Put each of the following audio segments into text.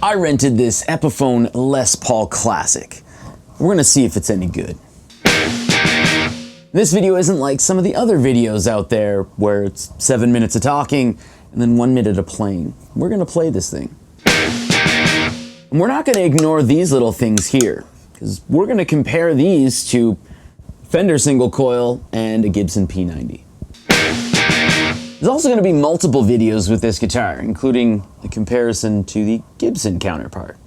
I rented this Epiphone Les Paul Classic. We're gonna see if it's any good. This video isn't like some of the other videos out there where it's 7 minutes of talking and then 1 minute of playing. We're gonna play this thing. And we're not gonna ignore these little things here, because we're gonna compare these to Fender single coil and a Gibson P90. There's also going to be multiple videos with this guitar, including a comparison to the Gibson counterpart.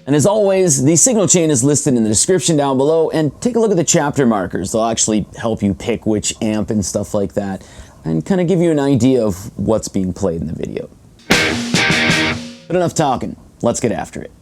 And as always, the signal chain is listed in the description down below, and take a look at the chapter markers. They'll actually help you pick which amp and stuff like that, and kind of give you an idea of what's being played in the video. But enough talking, let's get after it.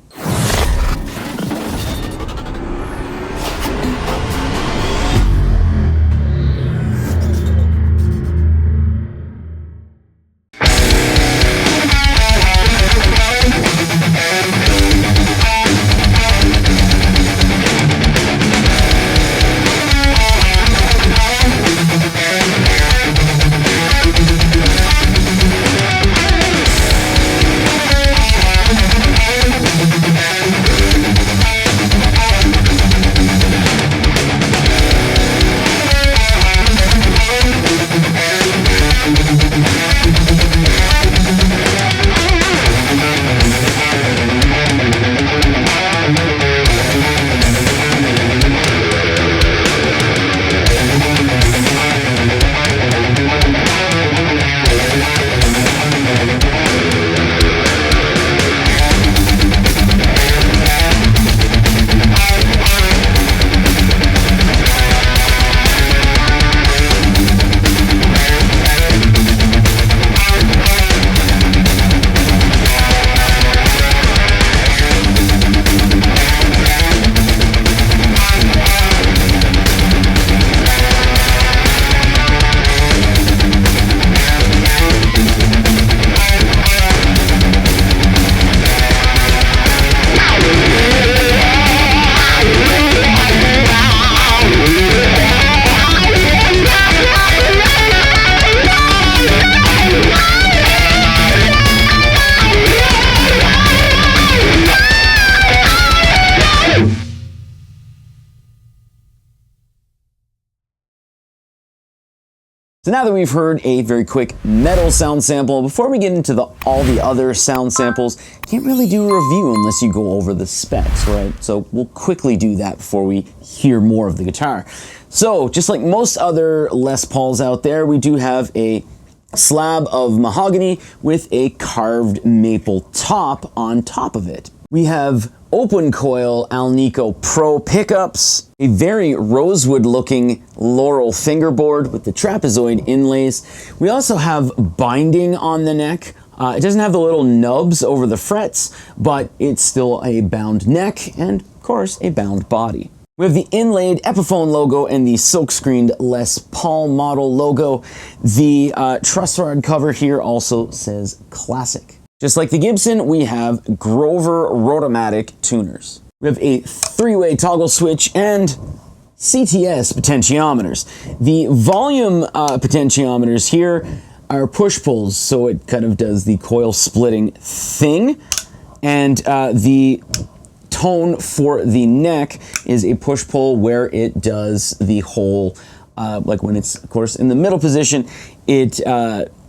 So now that we've heard a very quick metal sound sample, before we get into all the other sound samples, can't really do a review unless you go over the specs, right? So we'll quickly do that before we hear more of the guitar. So just like most other Les Pauls out there, we do have a slab of mahogany with a carved maple top on top of it. We have open coil Alnico Pro pickups, a very rosewood looking Laurel fingerboard with the trapezoid inlays. We also have binding on the neck. It doesn't have the little nubs over the frets, but it's still a bound neck and of course a bound body. We have the inlaid Epiphone logo and the silkscreened Les Paul model logo. The truss rod cover here also says classic. Just like the Gibson, we have Grover Rotomatic tuners. We have a 3-way toggle switch and CTS potentiometers. The volume potentiometers here are push-pulls, so it kind of does the coil splitting thing. And the tone for the neck is a push-pull where it does the whole, like when it's, of course, in the middle position, it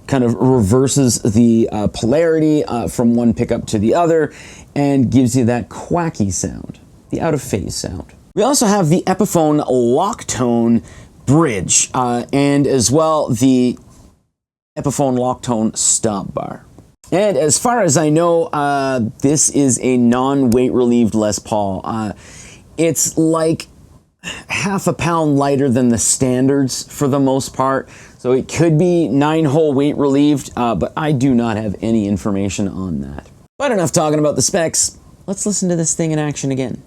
kind of reverses the polarity from one pickup to the other and gives you that quacky sound, the out-of-phase sound. We also have the Epiphone lock tone bridge and as well the Epiphone lock tone stop bar. And as far as I know, this is a non-weight relieved Les Paul. It's like half a pound lighter than the standards for the most part. So it could be 9-hole weight relieved, but I do not have any information on that. But enough talking about the specs. Let's listen to this thing in action again.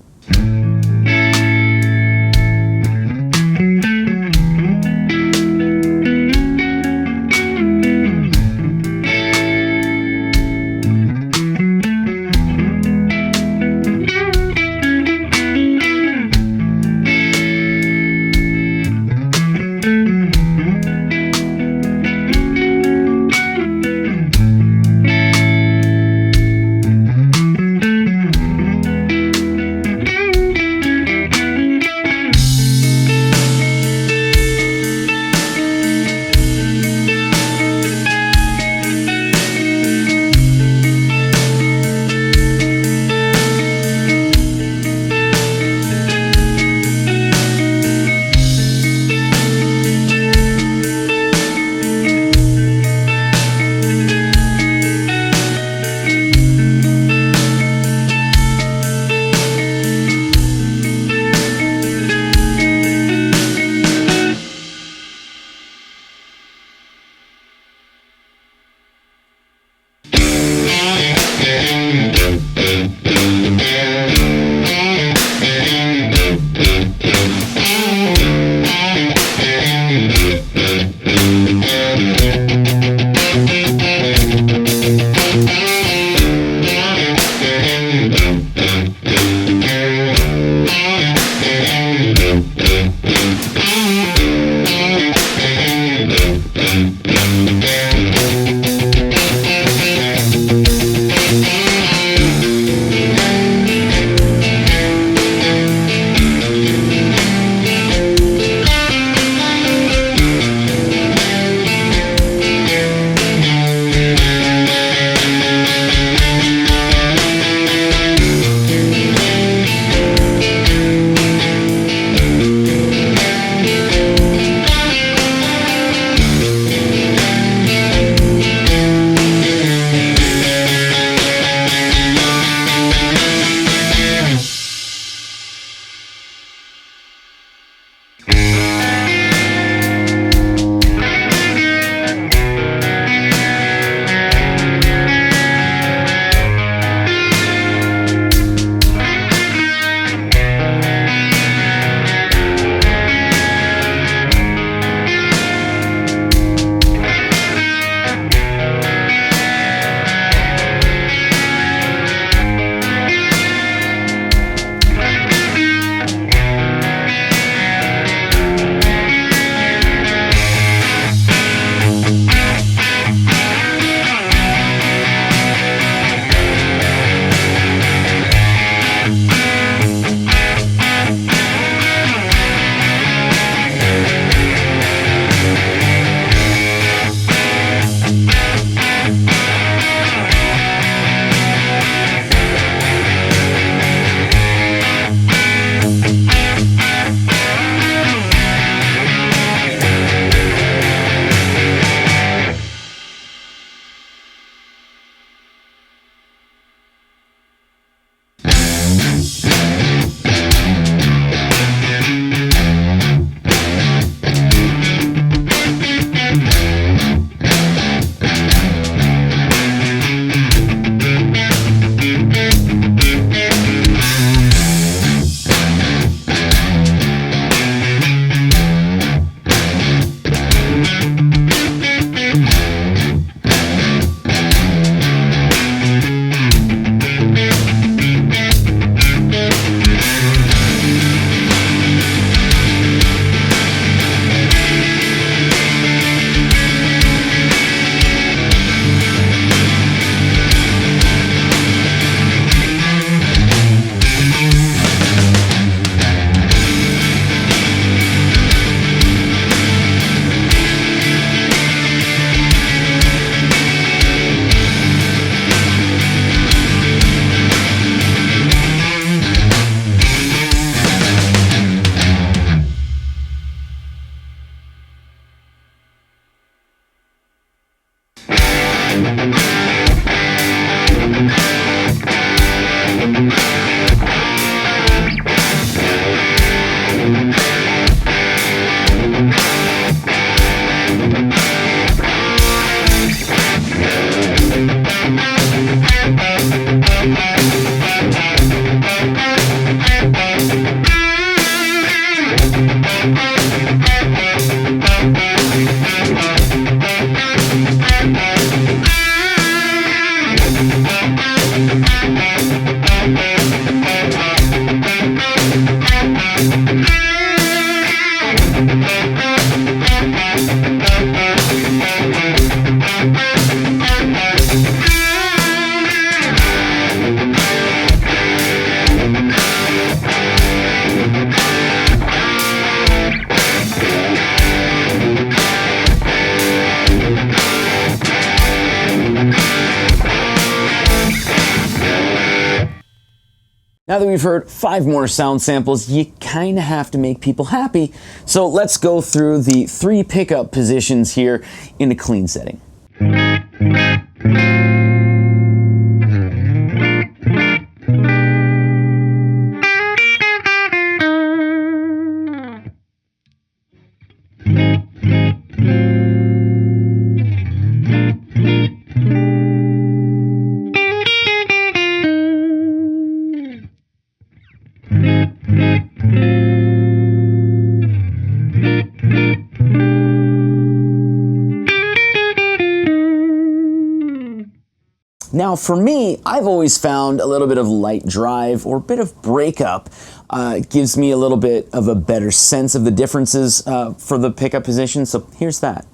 Now that we've heard 5 more sound samples, you kind of have to make people happy. So let's go through the 3 pickup positions here in a clean setting. Now for me, I've always found a little bit of light drive or a bit of breakup gives me a little bit of a better sense of the differences for the pickup position, so here's that.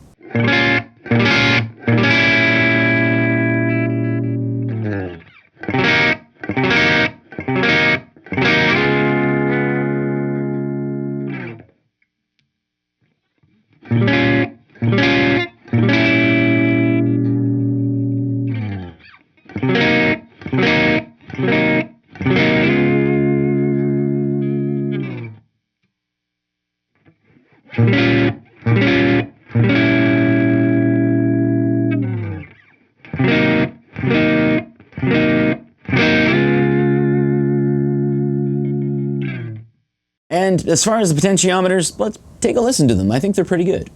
And as far as the potentiometers, let's take a listen to them. I think they're pretty good.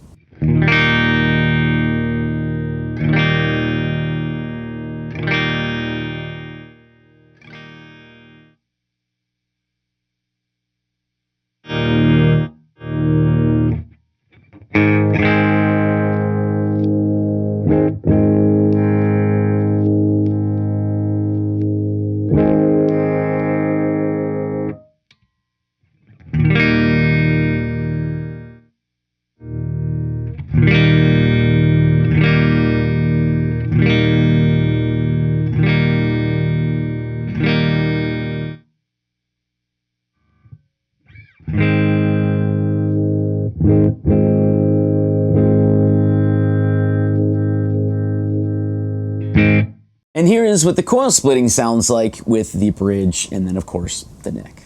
And here is what the coil splitting sounds like with the bridge and then of course the neck.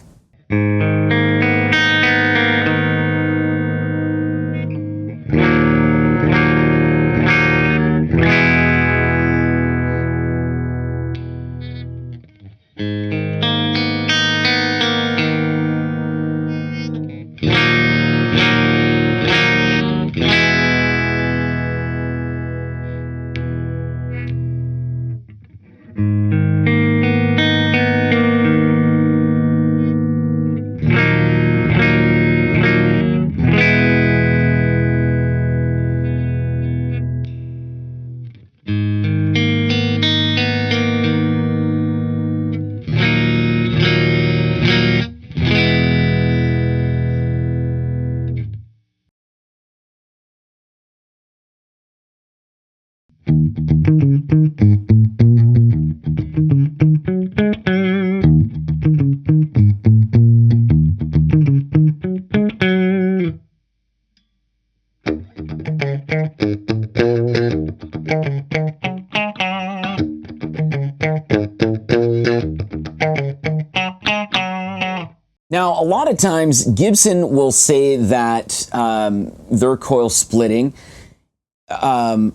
Now, a lot of times Gibson will say that their coil splitting, because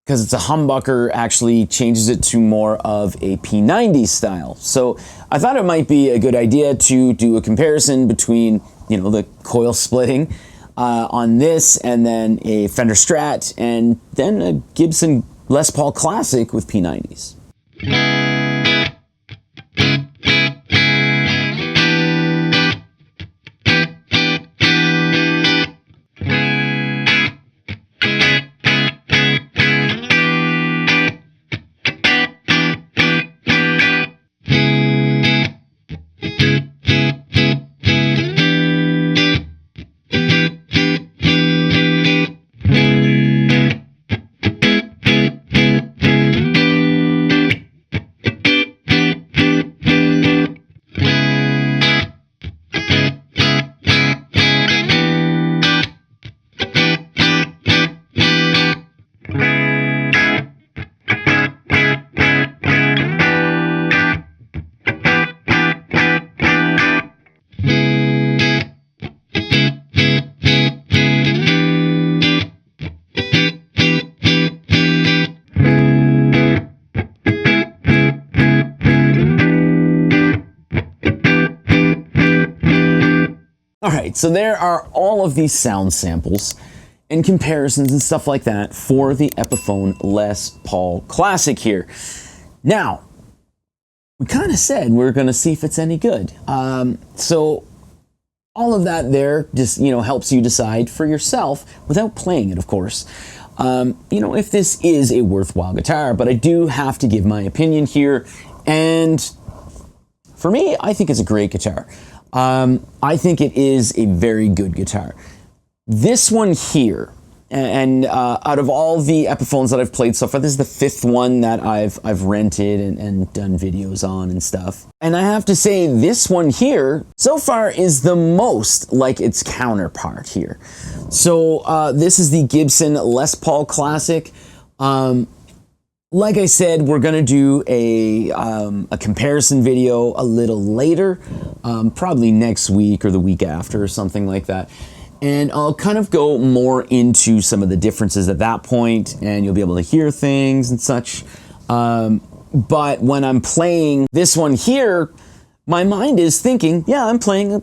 it's a humbucker, actually changes it to more of a P90 style. So I thought it might be a good idea to do a comparison between, you know, the coil splitting on this and then a Fender Strat and then a Gibson Les Paul Classic with P90s. All right, so there are all of these sound samples and comparisons and stuff like that for the Epiphone Les Paul Classic here. Now, we kind of said we're going to see if it's any good. So all of that there just, helps you decide for yourself without playing it, of course. If this is a worthwhile guitar, but I do have to give my opinion here. And for me, I think it's a great guitar. I think it is a very good guitar. This one here, and out of all the Epiphones that I've played so far, this is the 5th one that I've rented and done videos on and stuff. And I have to say, this one here, so far, is the most like its counterpart here. So this is the Gibson Les Paul Classic. Like I said, we're gonna do a comparison video a little later, probably next week or the week after or something like that. And I'll kind of go more into some of the differences at that point, and you'll be able to hear things and such. But when I'm playing this one here, my mind is thinking, yeah, I'm playing a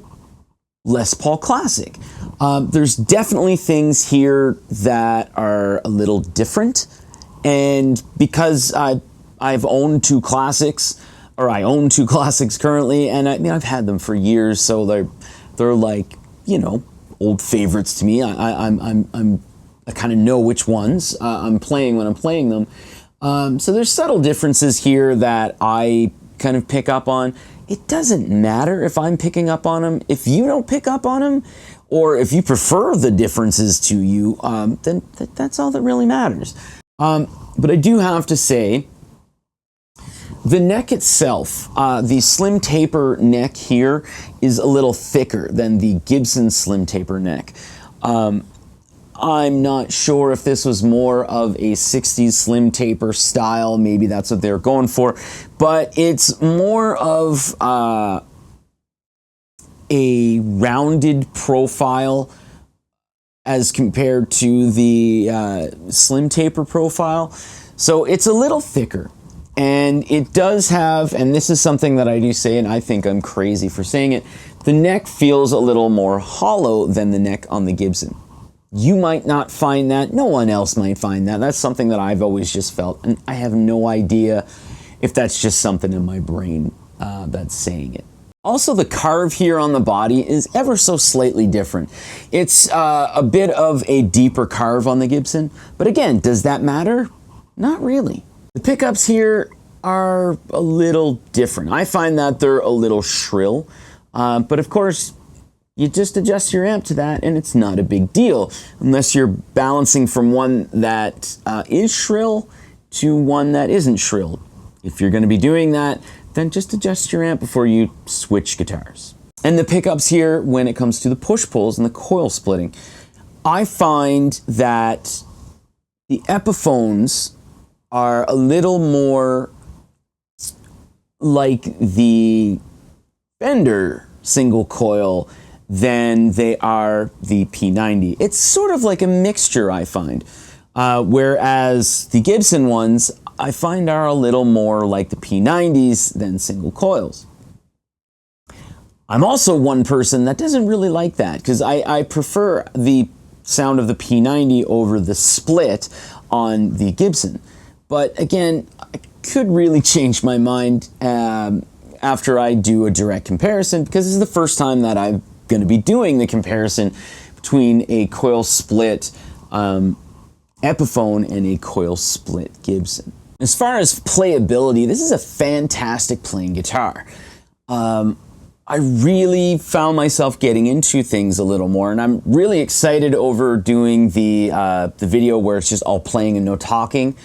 Les Paul Classic. There's definitely things here that are a little different. And because I've owned 2 classics, or I own 2 classics currently, and I've had them for years, so they're like, old favorites to me. I kind of know which ones I'm playing when I'm playing them. So there's subtle differences here that I kind of pick up on. It doesn't matter if I'm picking up on them. If you don't pick up on them, or if you prefer the differences to you, then that's all that really matters. But I do have to say, the neck itself, the slim taper neck here is a little thicker than the Gibson slim taper neck. I'm not sure if this was more of a 60s slim taper style, maybe that's what they're going for, but it's more of a rounded profile as compared to the slim taper profile. So it's a little thicker, and it does have, and this is something that I do say, and I think I'm crazy for saying it, the neck feels a little more hollow than the neck on the Gibson. You might not find that, no one else might find that. That's something that I've always just felt, and I have no idea if that's just something in my brain that's saying it. Also, the carve here on the body is ever so slightly different. It's a bit of a deeper carve on the Gibson, but again, does that matter? Not really. The pickups here are a little different. I find that they're a little shrill, but of course, you just adjust your amp to that and it's not a big deal, unless you're balancing from one that is shrill to one that isn't shrill. If you're going to be doing that, then just adjust your amp before you switch guitars. And the pickups here, when it comes to the push-pulls and the coil splitting, I find that the Epiphones are a little more like the Fender single coil than they are the P90. It's sort of like a mixture, I find. Whereas the Gibson ones, I find are a little more like the P90s than single coils. I'm also one person that doesn't really like that, because I prefer the sound of the P90 over the split on the Gibson. But again, I could really change my mind after I do a direct comparison, because this is the first time that I'm going to be doing the comparison between a coil split Epiphone and a coil split Gibson. As far as playability, this is a fantastic playing guitar. I really found myself getting into things a little more, and I'm really excited over doing the video where it's just all playing and no talking,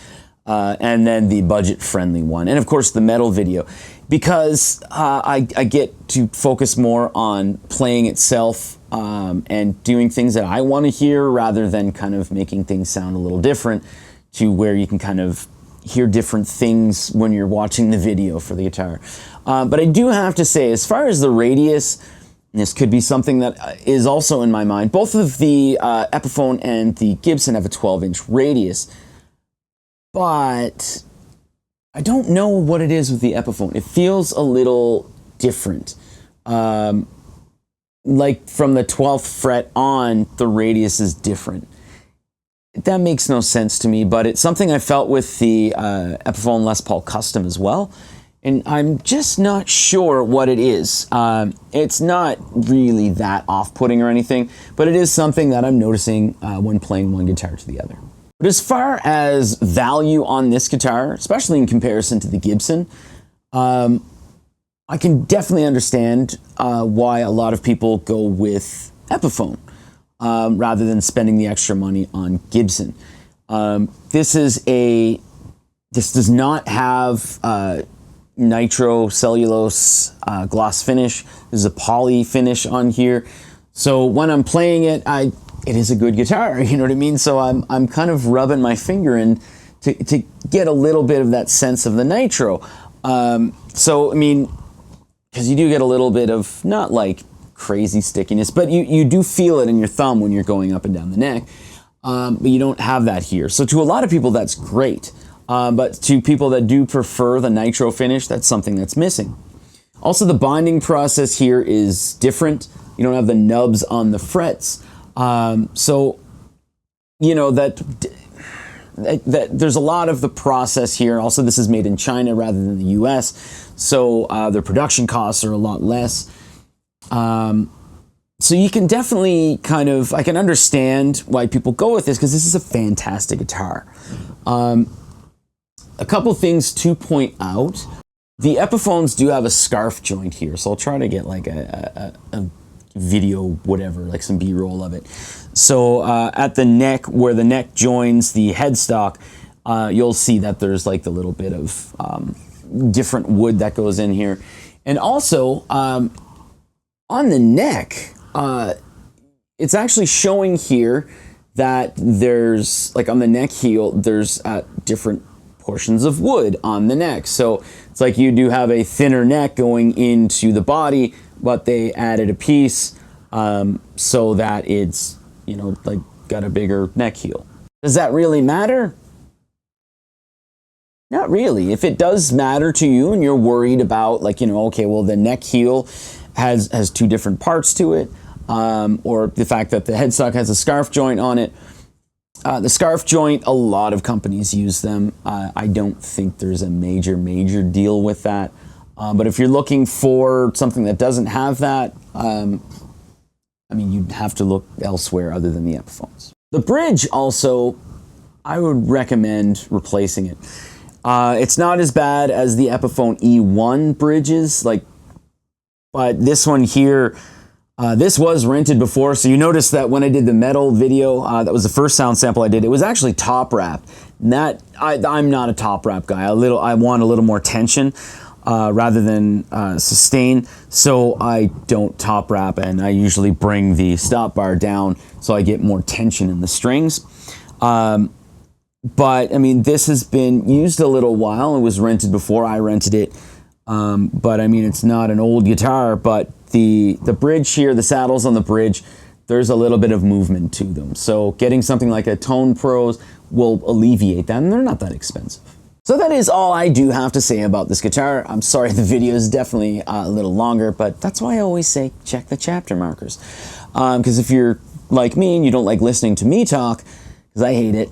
and then the budget-friendly one, and of course the metal video, because I get to focus more on playing itself and doing things that I want to hear, rather than kind of making things sound a little different, to where you can kind of hear different things when you're watching the video for the guitar. But I do have to say, as far as the radius, this could be something that is also in my mind. Both of the Epiphone and the Gibson have a 12-inch radius, but I don't know what it is with the Epiphone. It feels a little different. like from the 12th fret on, the radius is different. That makes no sense to me, but it's something I felt with the Epiphone Les Paul Custom as well. And I'm just not sure what it is. It's not really that off-putting or anything, but it is something that I'm noticing when playing one guitar to the other. But as far as value on this guitar, especially in comparison to the Gibson, I can definitely understand why a lot of people go with Epiphone rather than spending the extra money on Gibson. This does not have nitro cellulose gloss finish. There's a poly finish on here. So when I'm playing it, it is a good guitar, you know what I mean? So I'm kind of rubbing my finger in to get a little bit of that sense of the nitro. So, I mean, because you do get a little bit of, not like crazy stickiness, but you do feel it in your thumb when you're going up and down the neck. But you don't have that here. So to a lot of people, that's great. But to people that do prefer the nitro finish, that's something that's missing. Also, the binding process here is different. You don't have the nubs on the frets. So, you know, that there's a lot of the process here. Also, this is made in China rather than the US. So their production costs are a lot less. So you can definitely I can understand why people go with this, because this is a fantastic guitar. A couple things to point out. The Epiphones do have a scarf joint here, so I'll try to get like a video, whatever, like some B-roll of it. So at the neck, where the neck joins the headstock, you'll see that there's like the little bit of different wood that goes in here. And also, on the neck, it's actually showing here that there's, like on the neck heel, there's different portions of wood on the neck. So it's like you do have a thinner neck going into the body, but they added a piece so that it's, you know, like got a bigger neck heel. Does that really matter? Not really. If it does matter to you and you're worried about, like, you know, okay, well, the neck heel has two different parts to it, or the fact that the headstock has a scarf joint on it. The scarf joint, a lot of companies use them. I don't think there's a major deal with that. But if you're looking for something that doesn't have that, I mean, you'd have to look elsewhere other than the Epiphones. The bridge also, I would recommend replacing it. It's not as bad as the Epiphone E1 bridges, but this one here, this was rented before, so you notice that when I did the metal video, that was the first sound sample I did, it was actually top wrapped. And that, I'm not a top wrap guy. I want a little more tension rather than sustain, so I don't top wrap, and I usually bring the stop bar down so I get more tension in the strings. But I mean, this has been used a little while. It was rented before I rented it. But I mean, it's not an old guitar, but the bridge here, the saddles on the bridge, there's a little bit of movement to them. So getting something like a Tone Pros will alleviate that, and they're not that expensive. So that is all I do have to say about this guitar. I'm sorry the video is definitely a little longer, but that's why I always say check the chapter markers. Because if you're like me and you don't like listening to me talk, because I hate it,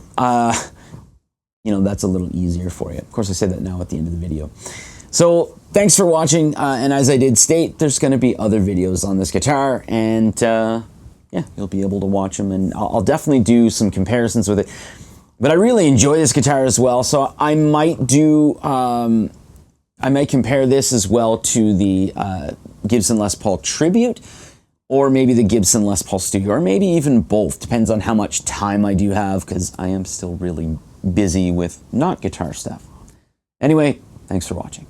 you know, that's a little easier for you. Of course, I say that now at the end of the video. So thanks for watching, and as I did state, there's going to be other videos on this guitar, and yeah, you'll be able to watch them, and I'll definitely do some comparisons with it. But I really enjoy this guitar as well, so I might do, I might compare this as well to the Gibson Les Paul Tribute, or maybe the Gibson Les Paul Studio, or maybe even both. Depends on how much time I do have, because I am still really busy with not guitar stuff. Anyway, thanks for watching.